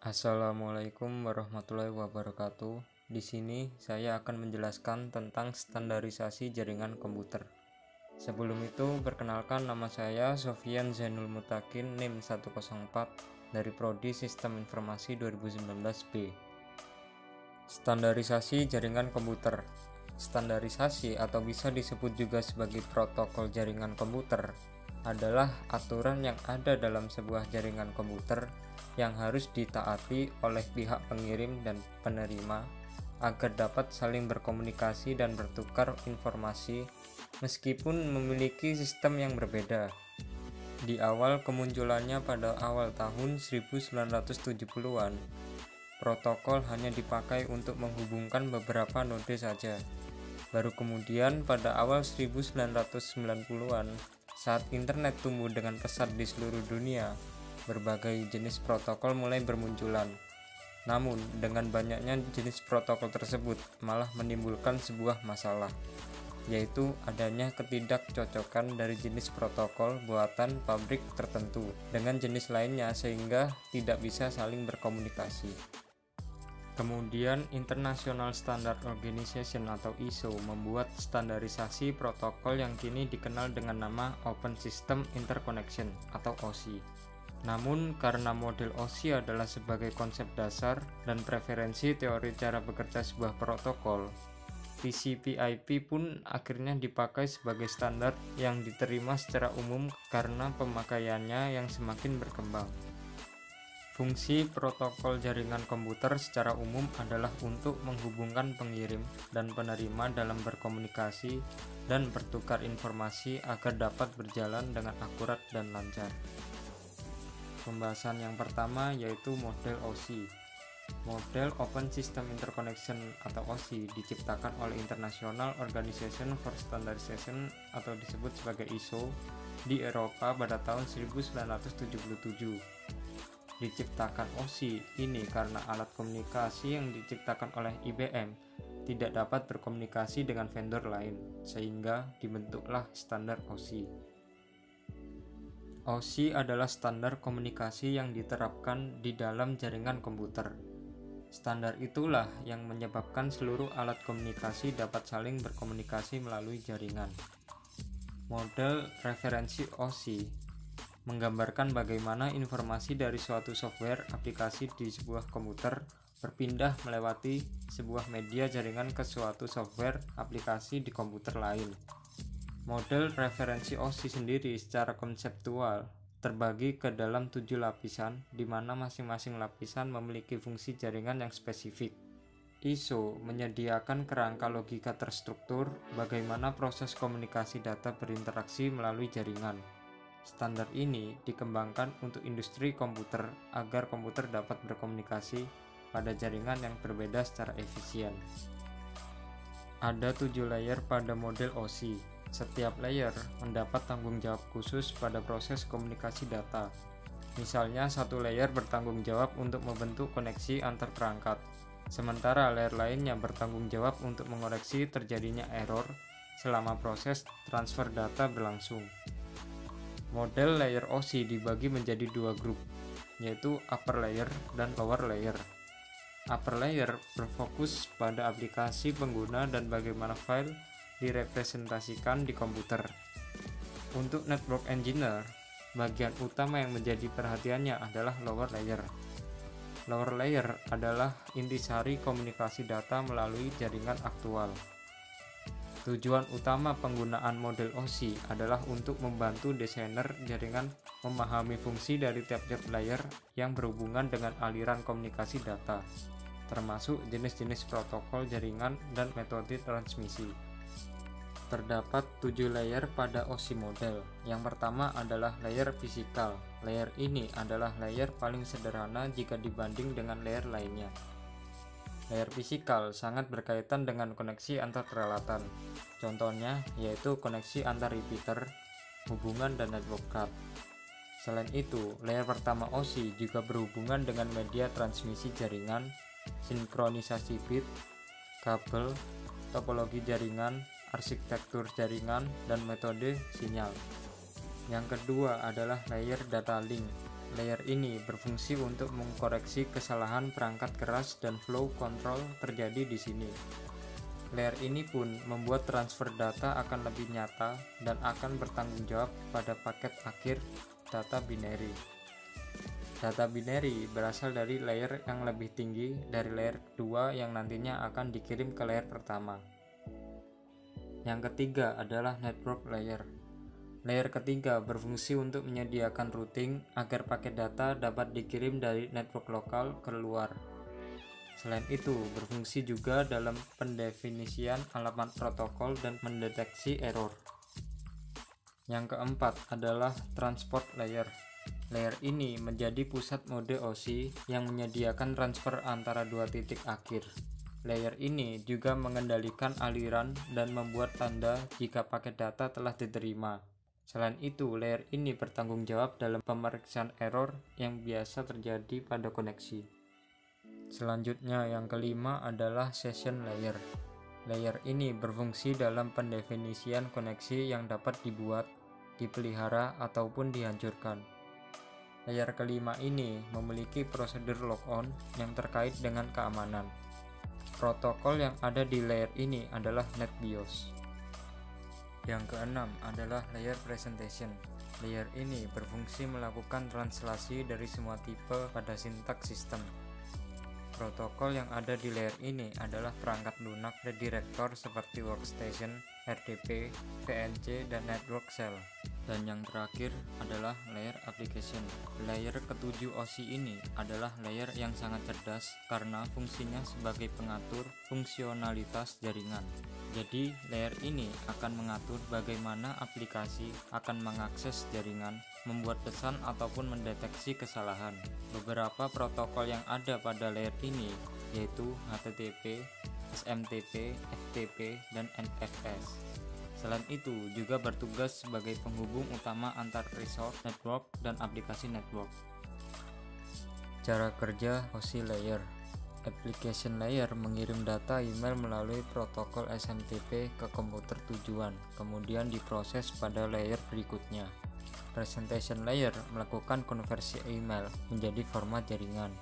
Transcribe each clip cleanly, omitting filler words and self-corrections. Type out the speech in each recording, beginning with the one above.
Assalamualaikum warahmatullahi wabarakatuh. Di sini saya akan menjelaskan tentang standarisasi jaringan komputer. Sebelum itu, perkenalkan nama saya Sofyan Zainul Mutakin NIM 104 dari Prodi Sistem Informasi 2019B. Standarisasi jaringan komputer. Standarisasi atau bisa disebut juga sebagai protokol jaringan komputer adalah aturan yang ada dalam sebuah jaringan komputer yang harus ditaati oleh pihak pengirim dan penerima agar dapat saling berkomunikasi dan bertukar informasi meskipun memiliki sistem yang berbeda. Di awal kemunculannya pada awal tahun 1970-an, protokol hanya dipakai untuk menghubungkan beberapa node saja. Baru kemudian pada awal 1990-an, saat internet tumbuh dengan pesat di seluruh dunia, berbagai jenis protokol mulai bermunculan. Namun, dengan banyaknya jenis protokol tersebut malah menimbulkan sebuah masalah, yaitu adanya ketidakcocokan dari jenis protokol buatan pabrik tertentu dengan jenis lainnya sehingga tidak bisa saling berkomunikasi. Kemudian International Standard Organization atau ISO membuat standarisasi protokol yang kini dikenal dengan nama Open System Interconnection atau OSI. Namun karena model OSI adalah sebagai konsep dasar dan preferensi teori cara bekerja sebuah protokol, TCP/IP pun akhirnya dipakai sebagai standar yang diterima secara umum karena pemakaiannya yang semakin berkembang. Fungsi protokol jaringan komputer secara umum adalah untuk menghubungkan pengirim dan penerima dalam berkomunikasi dan bertukar informasi agar dapat berjalan dengan akurat dan lancar. Pembahasan yang pertama yaitu model OSI. Model Open System Interconnection atau OSI diciptakan oleh International Organization for Standardization atau disebut sebagai ISO di Eropa pada tahun 1977. Diciptakan OSI ini karena alat komunikasi yang diciptakan oleh IBM tidak dapat berkomunikasi dengan vendor lain, sehingga dibentuklah standar OSI. OSI adalah standar komunikasi yang diterapkan di dalam jaringan komputer. Standar itulah yang menyebabkan seluruh alat komunikasi dapat saling berkomunikasi melalui jaringan. Model referensi OSI menggambarkan bagaimana informasi dari suatu software aplikasi di sebuah komputer berpindah melewati sebuah media jaringan ke suatu software aplikasi di komputer lain. Model referensi OSI sendiri secara konseptual terbagi ke dalam 7 lapisan, di mana masing-masing lapisan memiliki fungsi jaringan yang spesifik. ISO menyediakan kerangka logika terstruktur bagaimana proses komunikasi data berinteraksi melalui jaringan. Standar ini dikembangkan untuk industri komputer agar komputer dapat berkomunikasi pada jaringan yang berbeda secara efisien. Ada 7 layer pada model OSI. Setiap layer mendapat tanggung jawab khusus pada proses komunikasi data. Misalnya, satu layer bertanggung jawab untuk membentuk koneksi antar perangkat, sementara layer lainnya bertanggung jawab untuk mengoreksi terjadinya error selama proses transfer data berlangsung. Model layer OSI dibagi menjadi 2 grup, yaitu upper layer dan lower layer. Upper layer berfokus pada aplikasi pengguna dan bagaimana file direpresentasikan di komputer. Untuk network engineer, bagian utama yang menjadi perhatiannya adalah lower layer. Lower layer adalah intisari komunikasi data melalui jaringan aktual. Tujuan utama penggunaan model OSI adalah untuk membantu desainer jaringan memahami fungsi dari tiap-tiap layer yang berhubungan dengan aliran komunikasi data, termasuk jenis-jenis protokol jaringan dan metode transmisi. Terdapat 7 layer pada OSI model. Yang pertama adalah layer fisikal. Layer ini adalah layer paling sederhana jika dibanding dengan layer lainnya. Layer fisikal sangat berkaitan dengan koneksi antar peralatan. Contohnya yaitu koneksi antar repeater, hubungan dan network card. Selain itu, layer pertama OSI juga berhubungan dengan media transmisi jaringan, sinkronisasi bit, kabel, topologi jaringan, arsitektur jaringan, dan metode sinyal. Yang kedua adalah layer data link. Layer ini berfungsi untuk mengkoreksi kesalahan perangkat keras dan flow control terjadi di sini. Layer ini pun membuat transfer data akan lebih nyata dan akan bertanggung jawab pada paket akhir data binary. Data binary berasal dari layer yang lebih tinggi dari layer kedua yang nantinya akan dikirim ke layer pertama. Yang ketiga adalah network layer. Layer ketiga berfungsi untuk menyediakan routing agar paket data dapat dikirim dari network lokal ke luar. Selain itu, berfungsi juga dalam pendefinisian alamat protokol dan mendeteksi error. Yang keempat adalah transport layer. Layer ini menjadi pusat mode OSI yang menyediakan transfer antara dua titik akhir. Layer ini juga mengendalikan aliran dan membuat tanda jika paket data telah diterima. Selain itu, layer ini bertanggung jawab dalam pemeriksaan error yang biasa terjadi pada koneksi. Selanjutnya, yang kelima adalah session layer. Layer ini berfungsi dalam pendefinisian koneksi yang dapat dibuat, dipelihara, ataupun dihancurkan. Layer kelima ini memiliki prosedur logon yang terkait dengan keamanan. Protokol yang ada di layer ini adalah NetBIOS. Yang keenam adalah layer presentation. Layer ini berfungsi melakukan translasi dari semua tipe pada sintaks sistem. Protokol yang ada di layer ini adalah perangkat lunak redirector seperti workstation, RDP, VNC, dan network cell. Dan yang terakhir adalah layer application. Layer ketujuh OSI ini adalah layer yang sangat cerdas karena fungsinya sebagai pengatur fungsionalitas jaringan. Jadi, layer ini akan mengatur bagaimana aplikasi akan mengakses jaringan, membuat pesan ataupun mendeteksi kesalahan. Beberapa protokol yang ada pada layer ini yaitu HTTP, SMTP, FTP, dan NFS. Selain itu, juga bertugas sebagai penghubung utama antar resource network dan aplikasi network. Cara kerja OSI layer. Application layer mengirim data email melalui protokol SMTP ke komputer tujuan, kemudian diproses pada layer berikutnya. Presentation layer melakukan konversi email menjadi format jaringan.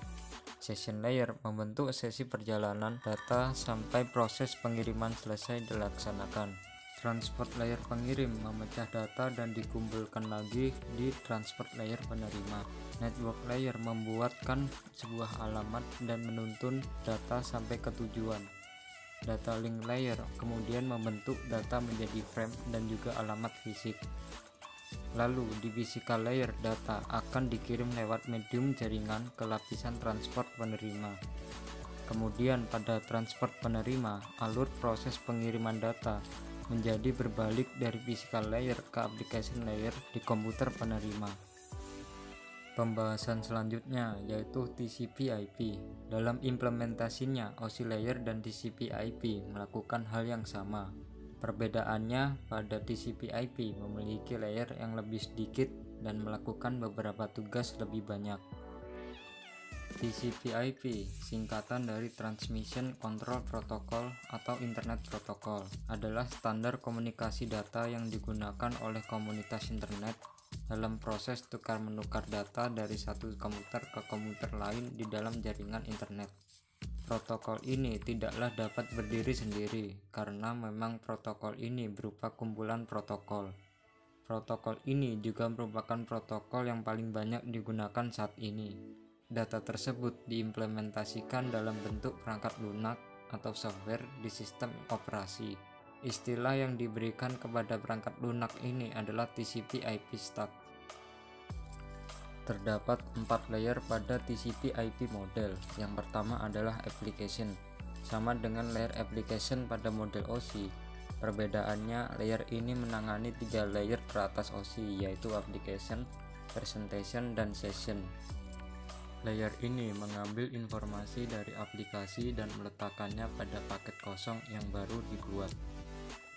Session layer membentuk sesi perjalanan data sampai proses pengiriman selesai dilaksanakan. Transport layer pengirim memecah data dan dikumpulkan lagi di transport layer penerima. Network layer membuatkan sebuah alamat dan menuntun data sampai ke tujuan. Data link layer kemudian membentuk data menjadi frame dan juga alamat fisik. Lalu di physical layer data akan dikirim lewat medium jaringan ke lapisan transport penerima. Kemudian pada transport penerima, alur proses pengiriman data menjadi berbalik dari physical layer ke application layer di komputer penerima. Pembahasan selanjutnya yaitu TCP/IP. Dalam implementasinya, OSI layer dan TCP/IP melakukan hal yang sama. Perbedaannya pada TCP/IP memiliki layer yang lebih sedikit dan melakukan beberapa tugas lebih banyak. TCP/IP, singkatan dari Transmission Control Protocol atau Internet Protocol, adalah standar komunikasi data yang digunakan oleh komunitas internet dalam proses tukar-menukar data dari satu komputer ke komputer lain di dalam jaringan internet. Protokol ini tidaklah dapat berdiri sendiri karena memang protokol ini berupa kumpulan protokol. Protokol ini juga merupakan protokol yang paling banyak digunakan saat ini. Data tersebut diimplementasikan dalam bentuk perangkat lunak atau software di sistem operasi. Istilah yang diberikan kepada perangkat lunak ini adalah TCP/IP stack. Terdapat 4 layer pada TCP/IP model. Yang pertama adalah application. Sama dengan layer application pada model OSI. Perbedaannya, layer ini menangani 3 layer teratas OSI, yaitu application, presentation, dan session. Layer ini mengambil informasi dari aplikasi dan meletakkannya pada paket kosong yang baru dibuat.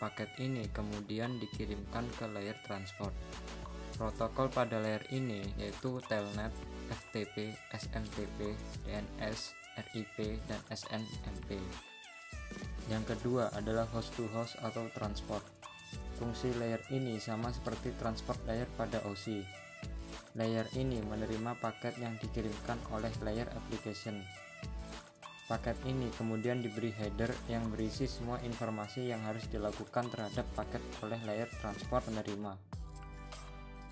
Paket ini kemudian dikirimkan ke layer transport. Protokol pada layer ini yaitu Telnet, FTP, SMTP, DNS, RIP, dan SNMP. Yang kedua adalah host-to-host atau transport. Fungsi layer ini sama seperti transport layer pada OSI. Layer ini menerima paket yang dikirimkan oleh layer application. Paket ini kemudian diberi header yang berisi semua informasi yang harus dilakukan terhadap paket oleh layer transport penerima.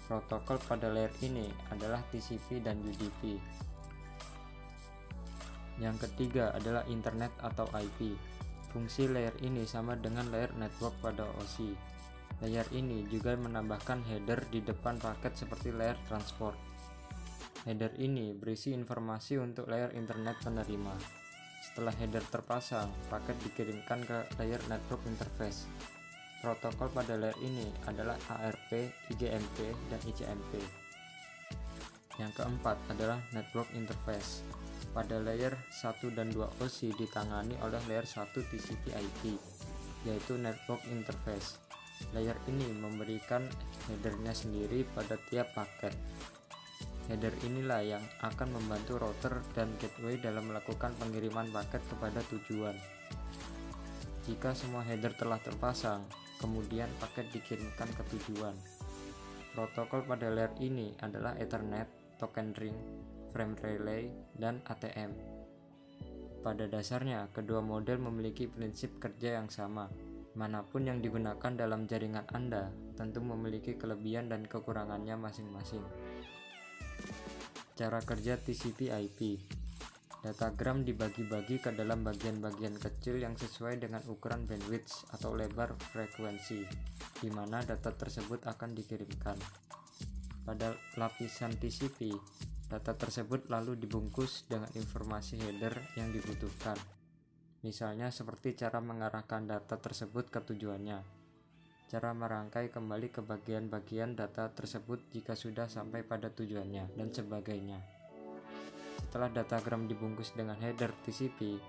Protokol pada layer ini adalah TCP dan UDP. Yang ketiga adalah Internet atau IP. Fungsi layer ini sama dengan layer network pada OSI. Layer ini juga menambahkan header di depan paket seperti layer transport. Header ini berisi informasi untuk layer internet penerima. Setelah header terpasang, paket dikirimkan ke layer network interface. Protokol pada layer ini adalah ARP, IGMP, dan ICMP. Yang keempat adalah network interface. Pada layer 1 dan 2 OSI ditangani oleh layer 1 TCP/IP, yaitu network interface. Layer ini memberikan headernya sendiri pada tiap paket. Header inilah yang akan membantu router dan gateway dalam melakukan pengiriman paket kepada tujuan. Jika semua header telah terpasang, kemudian paket dikirimkan ke tujuan. Protokol pada layer ini adalah Ethernet, Token Ring, Frame Relay, dan ATM. Pada dasarnya, kedua model memiliki prinsip kerja yang sama. Manapun yang digunakan dalam jaringan Anda tentu memiliki kelebihan dan kekurangannya masing-masing. Cara kerja TCP/IP. Datagram dibagi-bagi ke dalam bagian-bagian kecil yang sesuai dengan ukuran bandwidth atau lebar frekuensi, di mana data tersebut akan dikirimkan. Pada lapisan TCP, data tersebut lalu dibungkus dengan informasi header yang dibutuhkan. Misalnya seperti cara mengarahkan data tersebut ke tujuannya, cara merangkai kembali ke bagian-bagian data tersebut jika sudah sampai pada tujuannya, dan sebagainya. Setelah datagram dibungkus dengan header TCP,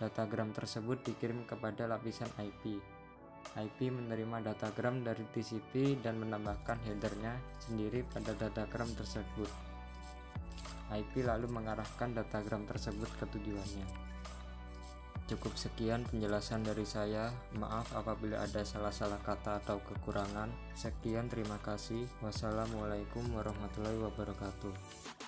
datagram tersebut dikirim kepada lapisan IP. IP menerima datagram dari TCP dan menambahkan headernya sendiri pada datagram tersebut. IP lalu mengarahkan datagram tersebut ke tujuannya. Cukup sekian penjelasan dari saya. Maaf apabila ada salah-salah kata atau kekurangan. Sekian, terima kasih. Wassalamualaikum warahmatullahi wabarakatuh.